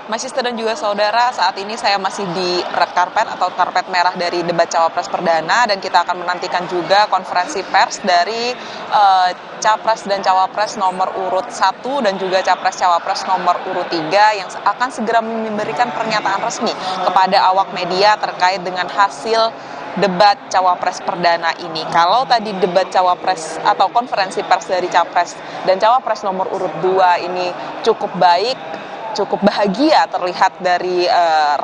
Mas Sister dan juga saudara, saat ini saya masih di red carpet atau karpet merah dari debat Cawapres Perdana, dan kita akan menantikan juga konferensi pers dari Capres dan Cawapres nomor urut 1 dan juga Capres-Cawapres nomor urut 3 yang akan segera memberikan pernyataan resmi kepada awak media terkait dengan hasil debat Cawapres Perdana ini. Kalau tadi debat Cawapres atau konferensi pers dari Capres dan Cawapres nomor urut 2 ini cukup baik, cukup bahagia terlihat dari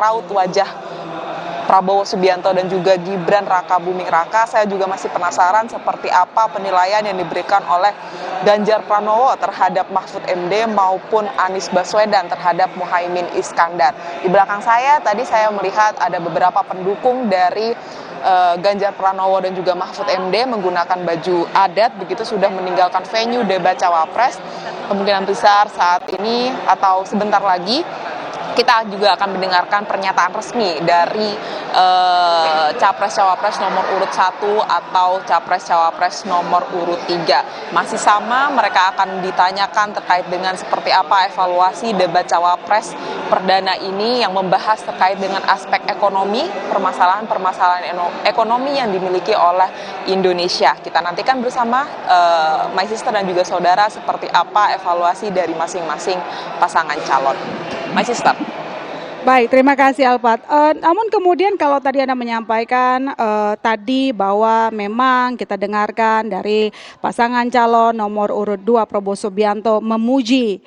raut wajah Prabowo Subianto dan juga Gibran Raka Buming Raka. Saya juga masih penasaran seperti apa penilaian yang diberikan oleh Ganjar Pranowo terhadap Mahfud MD maupun Anies Baswedan terhadap Muhaimin Iskandar. Di belakang saya tadi saya melihat ada beberapa pendukung dari Ganjar Pranowo dan juga Mahfud MD menggunakan baju adat, begitu sudah meninggalkan venue debat Cawapres. Kemungkinan besar saat ini atau sebentar lagi kita juga akan mendengarkan pernyataan resmi dari Capres-Cawapres nomor urut 1 atau Capres-Cawapres nomor urut 3. Masih sama, mereka akan ditanyakan terkait dengan seperti apa evaluasi debat Cawapres Perdana ini yang membahas terkait dengan aspek ekonomi, permasalahan-permasalahan ekonomi yang dimiliki oleh Indonesia. Kita nantikan bersama My Sister dan juga saudara seperti apa evaluasi dari masing-masing pasangan calon. My Sister. Baik, terima kasih Alpat. Namun kemudian kalau tadi Anda menyampaikan tadi bahwa memang kita dengarkan dari pasangan calon nomor urut 2 Prabowo Subianto memuji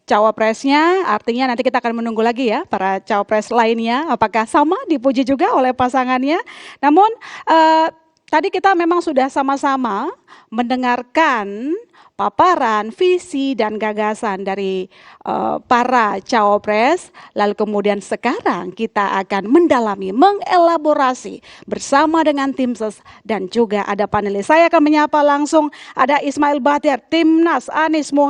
cawapresnya, artinya nanti kita akan menunggu lagi ya para cawapres lainnya apakah sama dipuji juga oleh pasangannya. Namun tadi kita memang sudah sama-sama mendengarkan paparan, visi, dan gagasan dari para cawapres. Lalu kemudian sekarang kita akan mendalami, mengelaborasi bersama dengan tim ses dan juga ada panelis. Saya akan menyapa langsung ada Ismail Bahtiar, Timnas Anies Mohaimin.